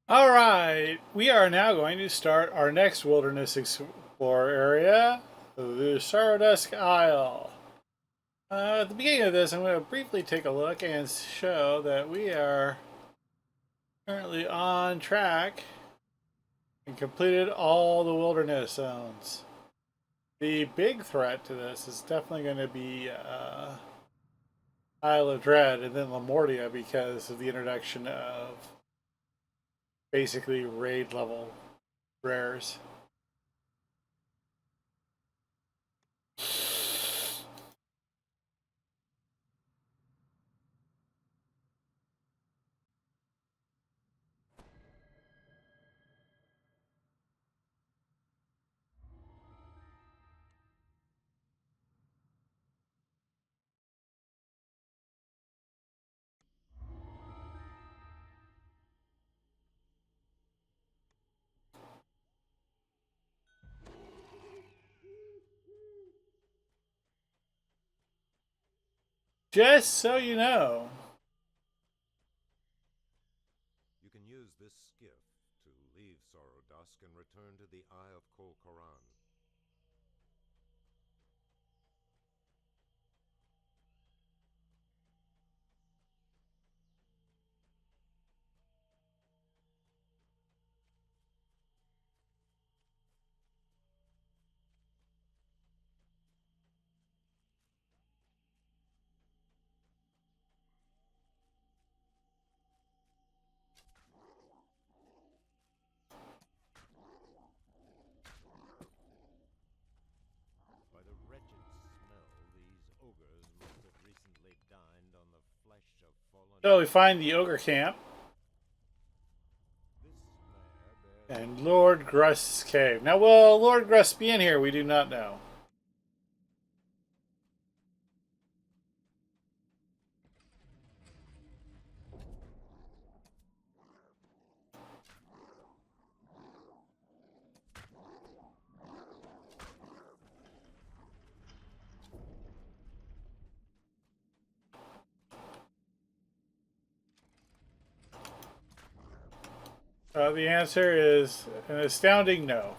Alright, we are now going to start our next wilderness explorer area, the Sorrowdusk Isle. At the beginning of this, I'm going to briefly take a look and show that we are currently on track and completed all the wilderness zones. The big threat to this is definitely going to be Isle of Dread and then Lamortia because of the introduction of basically raid level rares. Just so you know, You can use this skiff to leave Sorrowdusk and return to the Eye of Kol Koran. By the wretched smell, these ogres must have recently dined on the flesh of fallen so we enemies. find the ogre camp This lair bears and the Lord Gruss's cave. Now, will Lord Gruss be in here? We do not know. The answer is an astounding no.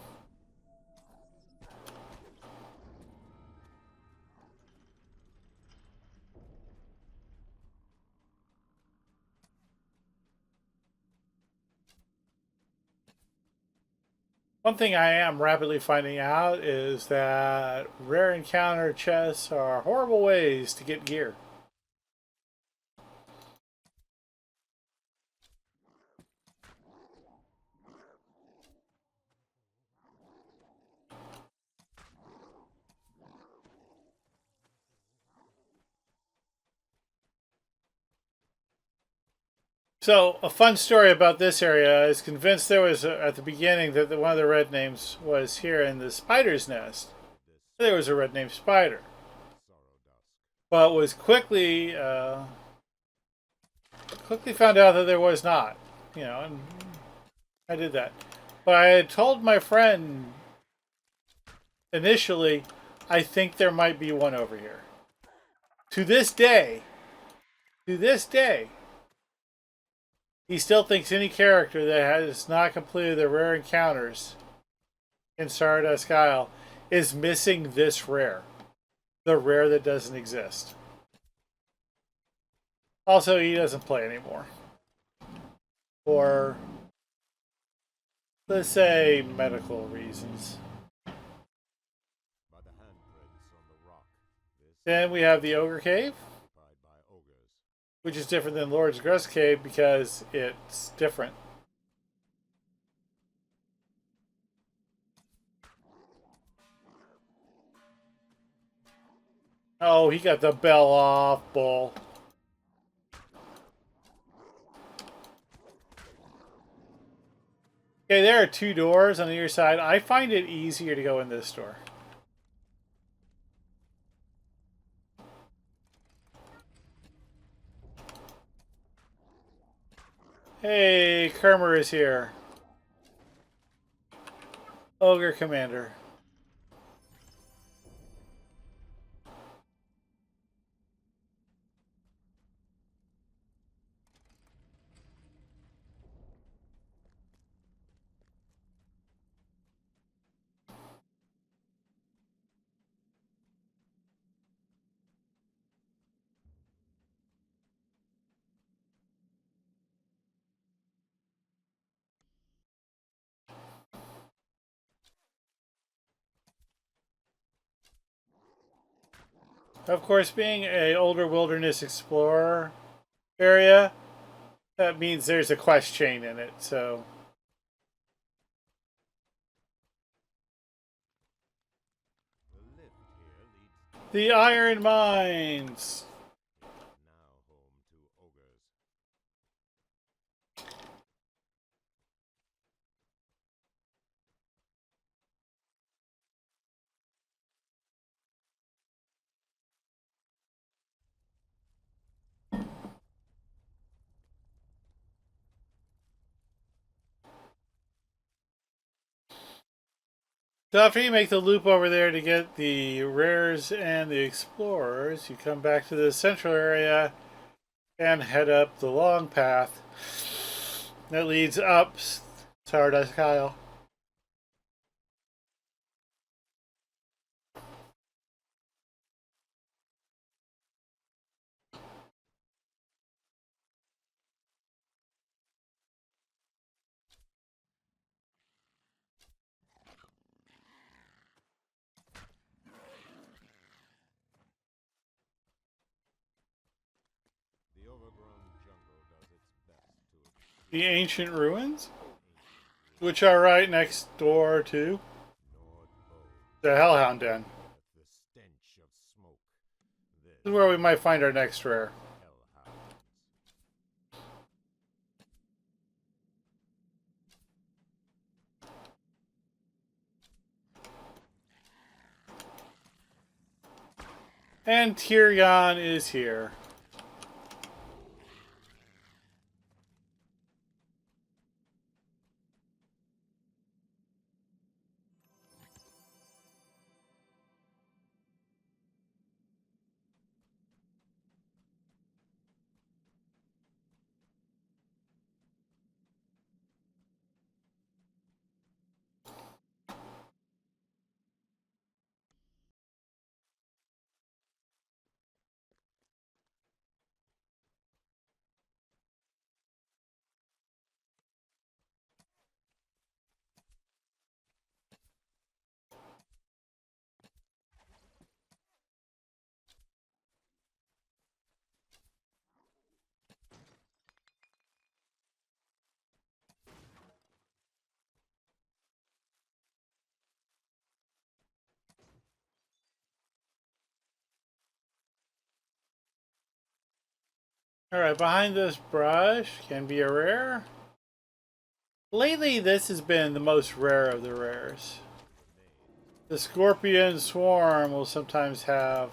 One thing I am rapidly finding out is that rare encounter chests are horrible ways to get gear. So, a fun story about this area is convinced there was at the beginning that one of the red names was here in the spider's nest. this There was a red named spider, Sorrowdusk. but was quickly found out that there was not. And I did that. But I had told my friend initially, I think there might be one over here. To this day, to this day, he still thinks any character that has not completed the rare encounters in Sorrowdusk Isle is missing this rare. The rare that doesn't exist. Also, he doesn't play anymore. For, let's say, medical reasons. By the handprints on the rock, this Then we have the Ogre Cave, occupied by ogres. which is different than Lord's Gruss Cave because it's different. Oh, he got the bell off, bull. Okay, there are two doors on either side. I find it easier to go in this door. Hey, Kermer is here. Ogre Commander. Of course, being a older wilderness explorer area, that means there's a quest chain in it. So The lift here leads the iron mines. now home to ogres. So after you make the loop over there to get the rares and the explorers, you come back to the central area and head up the long path that leads up Sorrowdusk Isle. The overgrown jungle does its best to obscure The ancient ruins, ancient which are right next door to gnawed bones the Hellhound Den. with the stench of smoke. This This is where we might find our next rare. hellhounds. And Tyrion is here. Alright, behind this brush can be a rare. Lately, this has been the most rare of the rares. The Scorpion Swarm will sometimes have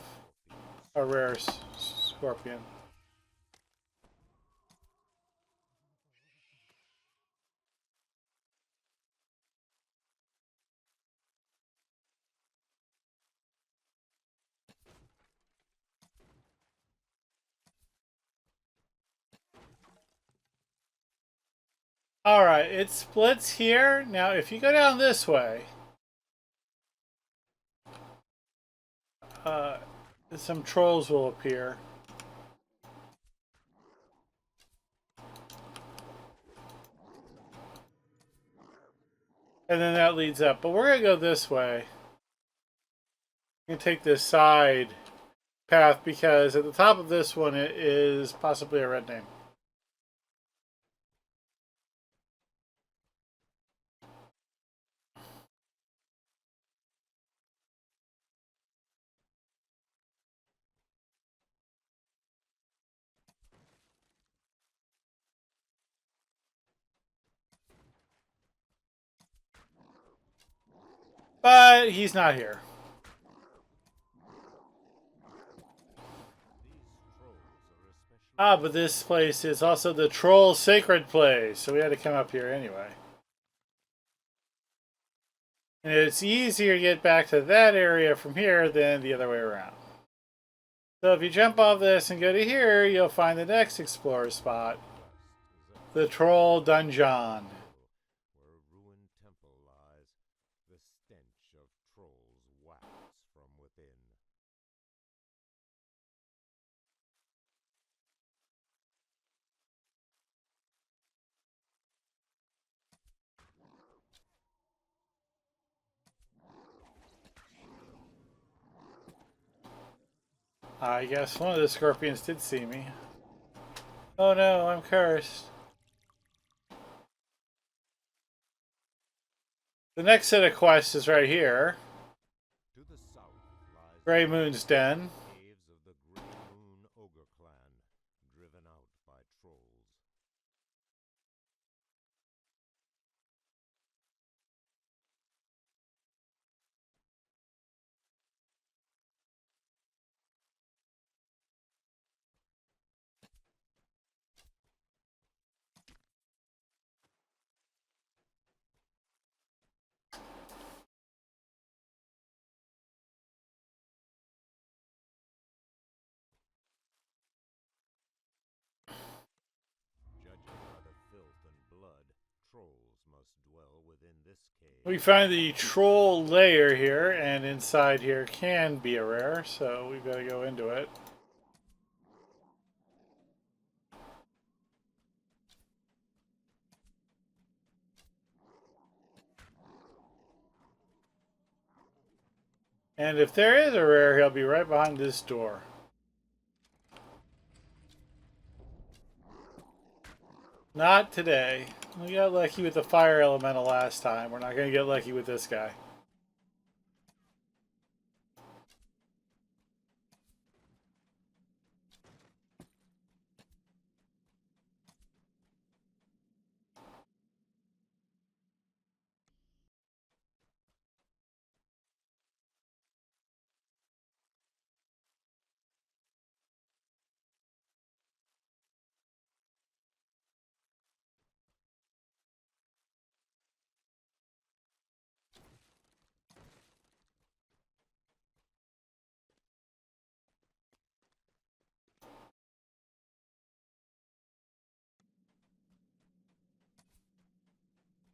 a rare scorpion. Alright, it splits here. Now, if you go down this way, uh, some trolls will appear. And then that leads up. But we're going to go this way. We're going to take this side path because at the top of this one it is possibly a red name. But he's not here. These trolls are especially Ah, but this place is also the troll sacred place, so we had to come up here anyway. And it's easier to get back to that area from here than the other way around. So if you jump off this and go to here, you'll find the next explorer spot, dust is the troll dungeon. where a ruined temple lies. The stench of trolls wafts from within. I guess one of the scorpions did see me. Oh no, I'm cursed. The next set of quests is right here. To the south lies Grey Moon's Den. caves of the Grey Moon Ogre clan, driven out by trolls. Judging by the filth and blood, trolls must dwell within this cave. We find the troll lair here, and inside here can be a rare, so we've got to go into it. And if there is a rare, he'll be right behind this door. Not today. We got lucky with the fire elemental last time. We're not going to get lucky with this guy.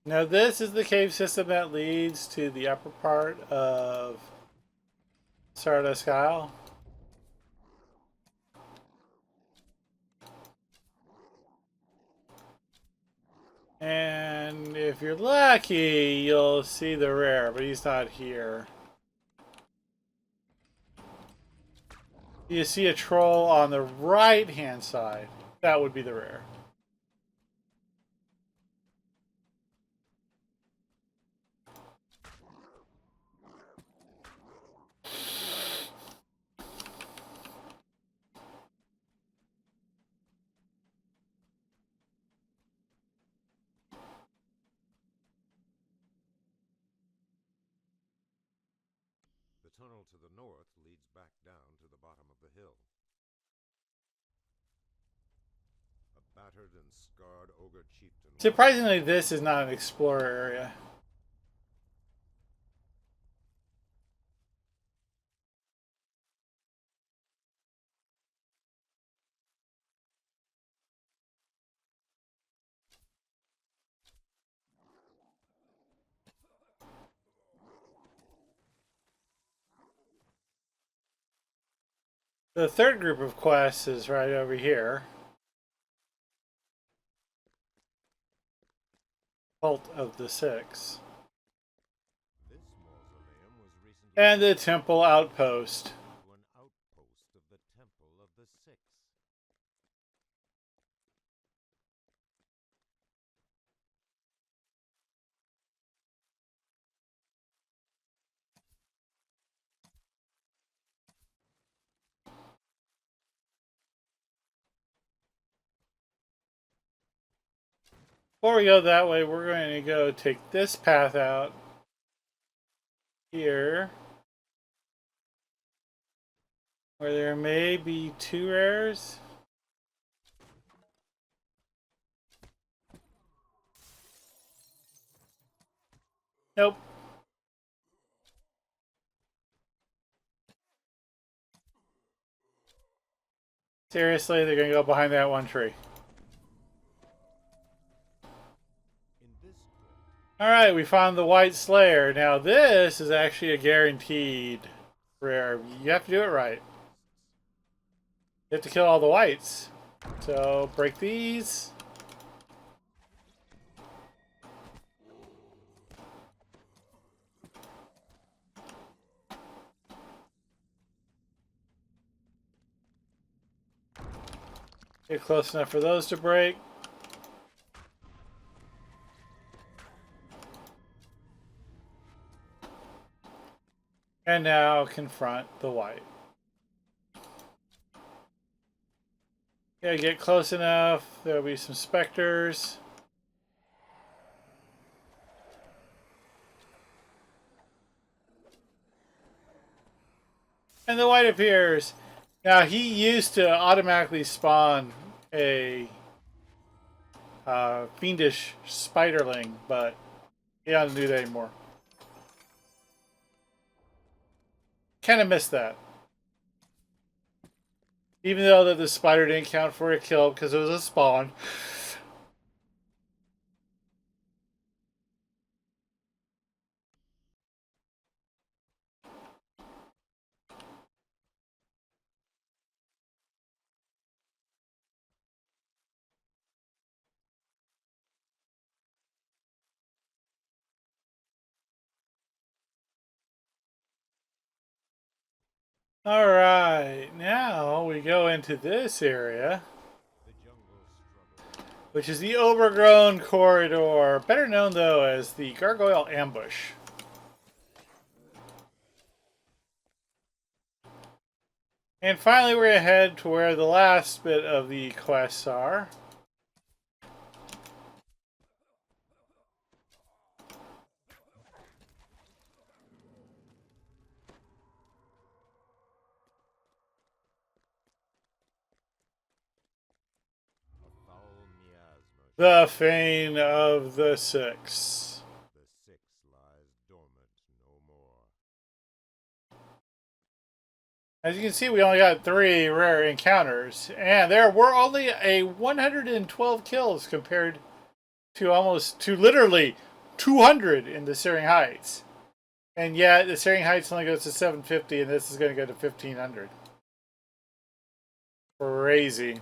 Now this is the cave system that leads to the upper part of Sorrowdusk Isle. And if you're lucky, you'll see the rare, but he's not here. You see a troll on the right-hand side. That would be the rare. The tunnel to the north leads back down to the bottom of the hill. A battered and scarred ogre chieftain. Surprisingly, this is not an explorer area. The third group of quests is right over here. Cult of the Six. This mausoleum was recently And the Temple Outpost. to an outpost of the Temple of the Six. Before we go that way, we're going to go take this path out here, where there may be two rares. Nope. Seriously, they're going to go behind that one tree. In this crypt, Alright, we found the White Slayer. Now this is actually a guaranteed rare. You have to do it right. You have to kill all the whites. So, break these. Get close enough for those to break. And now confront the white. Yeah, get close enough. There'll be some specters. And the white appears. Now, he used to automatically spawn a fiendish spiderling, but he doesn't do that anymore. Kind of missed that. Even though that the spider didn't count for a kill because it was a spawn. Alright, now we go into this area, which is the overgrown corridor, better known though as the Gargoyle Ambush. And finally we're going to head to where the last bit of the quests are. The Fane of the Six. The six lies dormant no more. As you can see, we only got 3 rare encounters, and there were only 112 kills compared to literally 200 in the Searing Heights. And yet, the Searing Heights only goes to 750, and this is going to go to 1500. Crazy.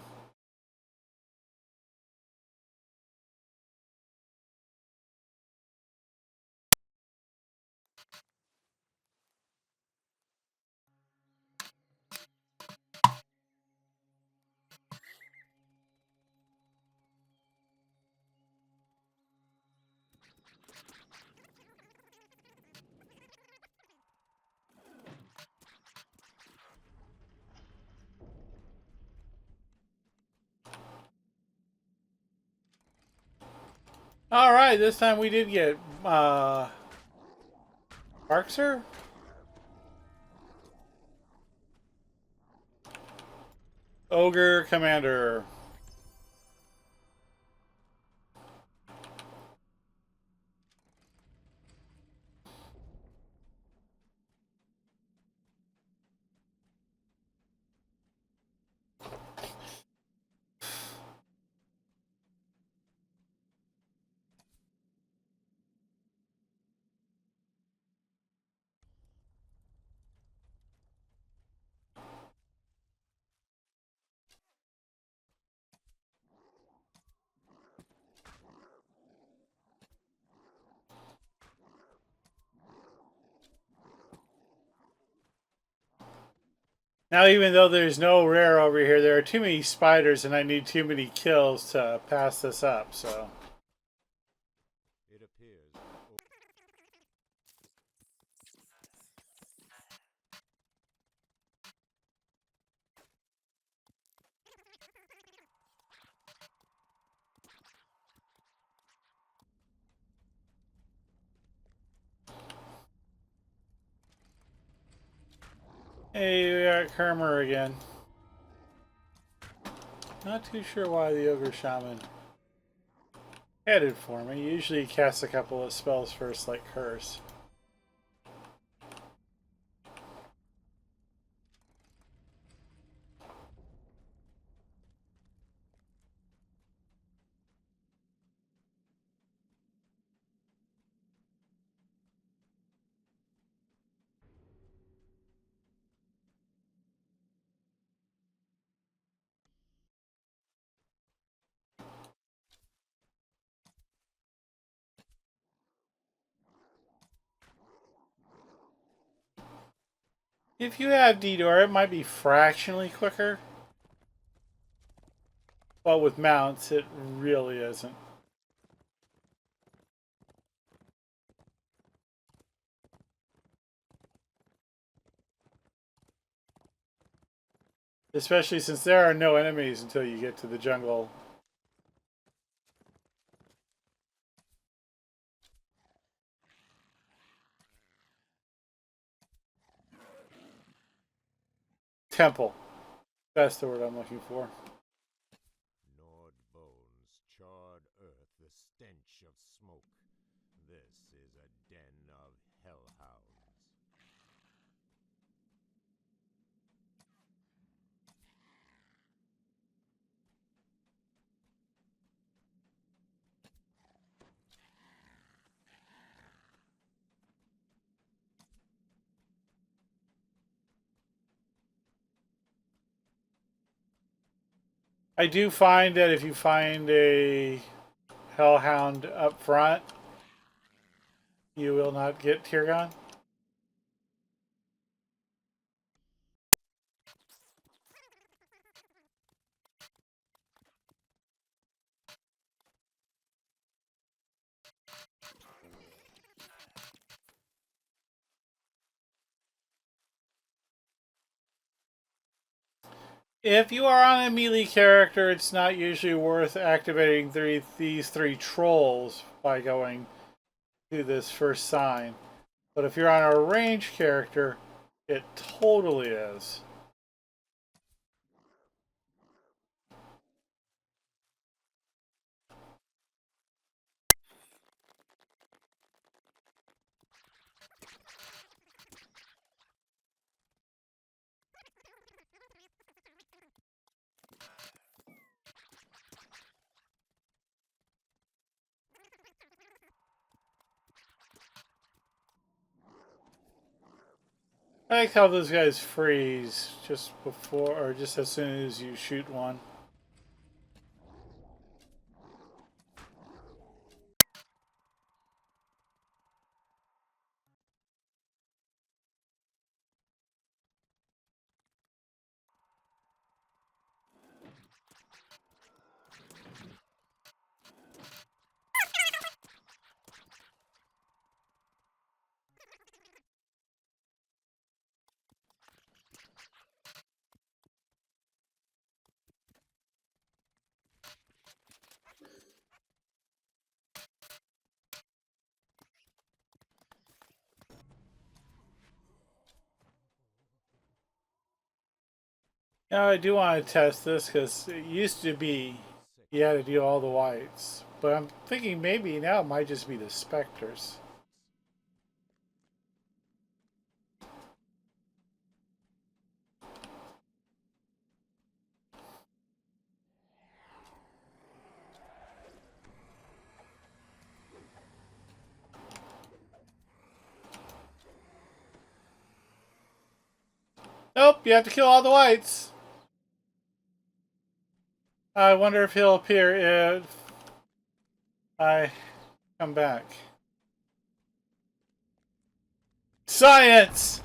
Alright, this time we did get Markser? Ogre Commander. Now, even though there's no rare over here, there are too many spiders and I need too many kills to pass this up, so. It appears. Hey, we got Kermer again. Not too sure why the Ogre Shaman headed for me. Usually he casts a couple of spells first, like Curse. If you have D-Door, it might be fractionally quicker. But with mounts, it really isn't. Especially since there are no enemies until you get to the jungle. Temple. That's the word I'm looking for. Gnawed bones, charred earth, the stench of smoke. This is a den of hellhounds. I do find that if you find a hellhound up front, you will not get tear gun. If you are on a melee character, it's not usually worth activating these three trolls by going to this first sign. But if you're on a ranged character, it totally is. I like how those guys freeze just before or just as soon as you shoot one. Now I do want to test this because it used to be you had to do all the whites. But I'm thinking maybe now it might just be the specters. Nope, you have to kill all the whites. I wonder if he'll appear if I come back. Science!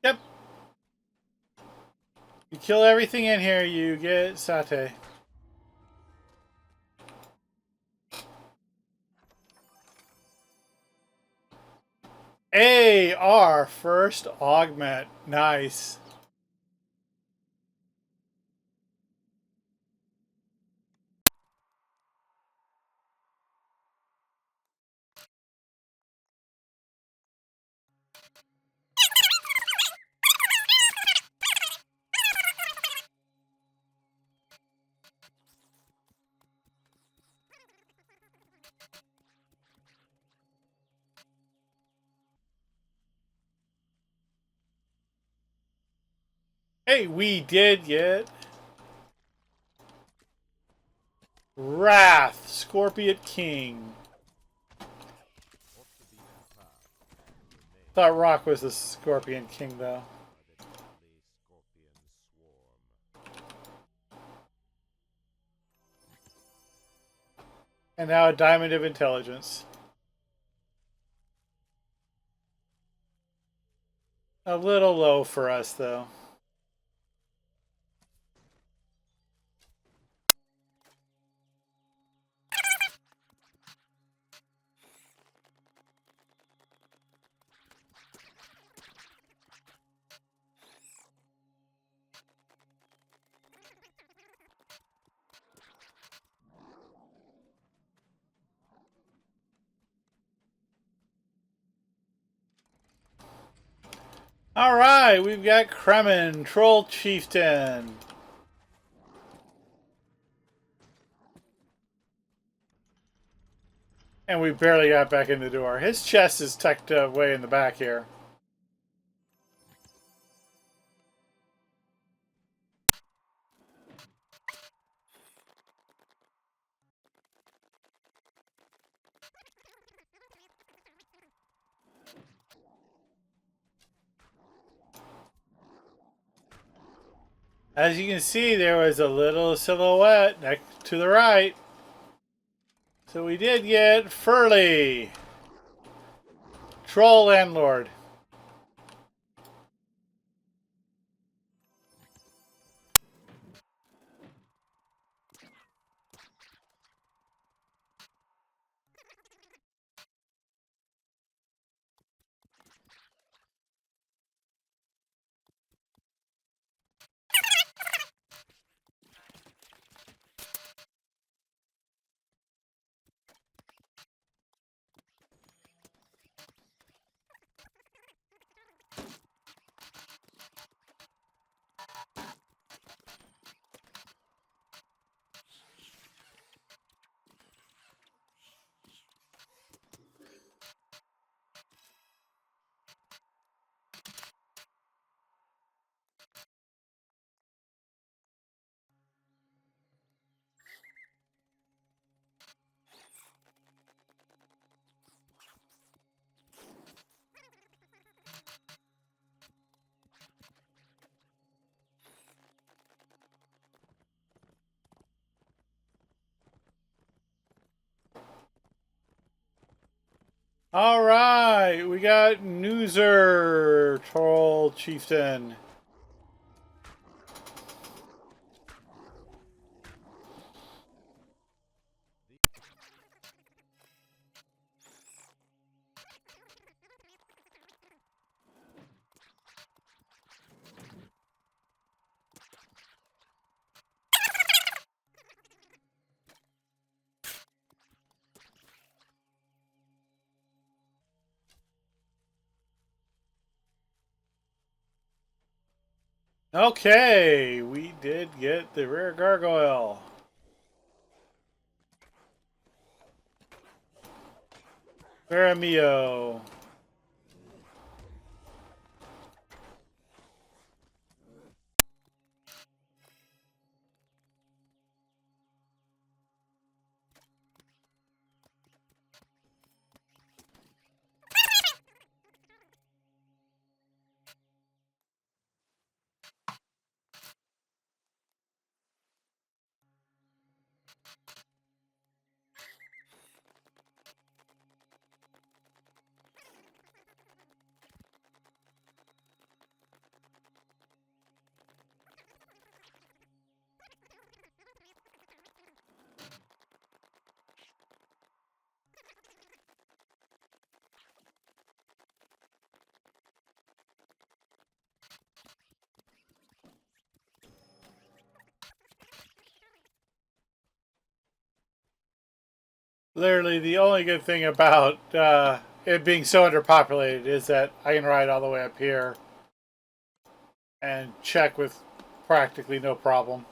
Yep. You kill everything in here, you get satay. Our first augment. Nice. Hey, we did get Wrath, Scorpion King. Thought Rock was the Scorpion King, though. a deadly scorpion swarm. And now a Diamond of Intelligence. A little low for us, though. Alright, we've got Kremen, Troll Chieftain. And we barely got back in the door. His chest is tucked away in the back here. As you can see, there was a little silhouette next to the right. So we did get Furley, Troll Landlord. Alright, we got Newser, Troll Chieftain. Okay, we did get the rare gargoyle. Faramio. Literally, the only good thing about it being so underpopulated is that I can ride all the way up here and check with practically no problem.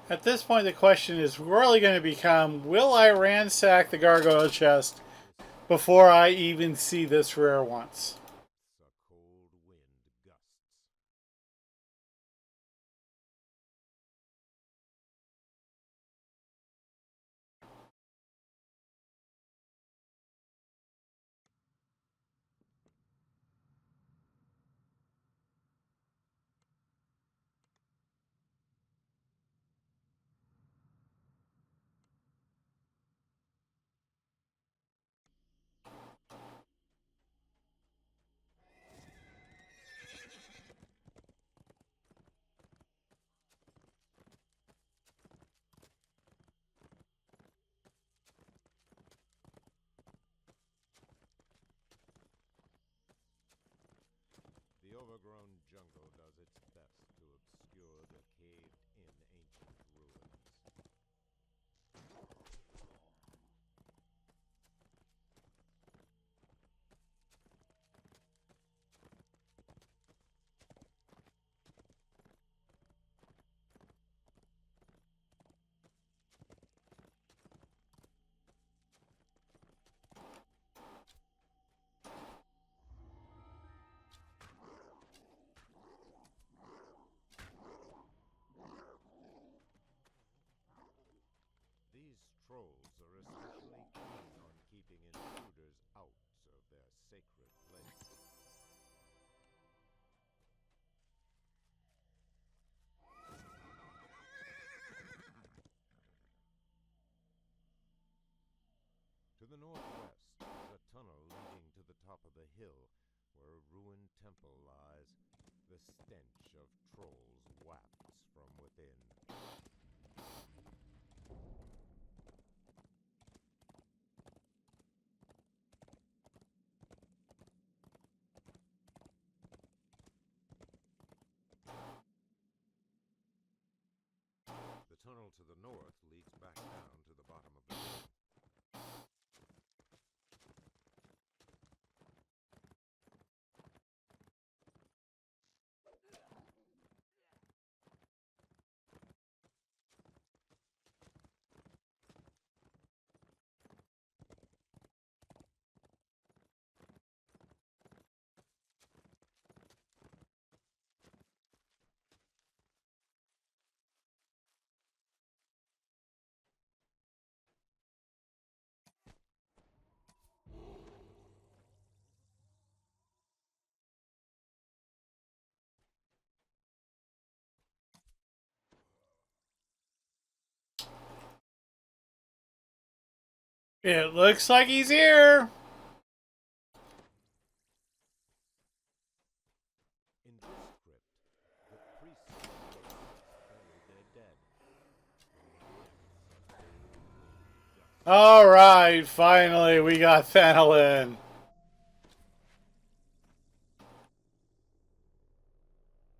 At this point, the question is really going to become, will I ransack the gargoyle chest before I even see this rare once? A cold wind gusts. of the hill where a ruined temple lies. The stench of trolls wafts from within. The tunnel to the north leads back down to the bottom of the den. It looks like he's here. In this crypt, the priests of Sorrowdusk bury their dead. In the depths of holy dust. All right, finally we got Thanolin.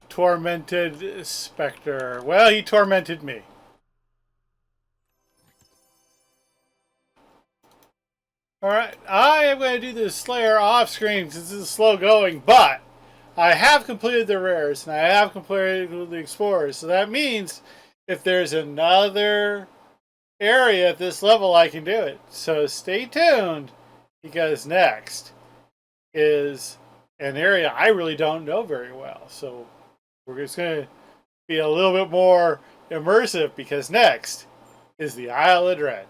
Tormented Spectre. Well, he tormented me. Alright, I am going to do this Slayer off screen since this is slow going, but I have completed the rares and I have completed the explorers. So that means if there's another area at this level, I can do it. So stay tuned because next is an area I really don't know very well. So we're just going to be a little bit more immersive because next is the Isle of Dread.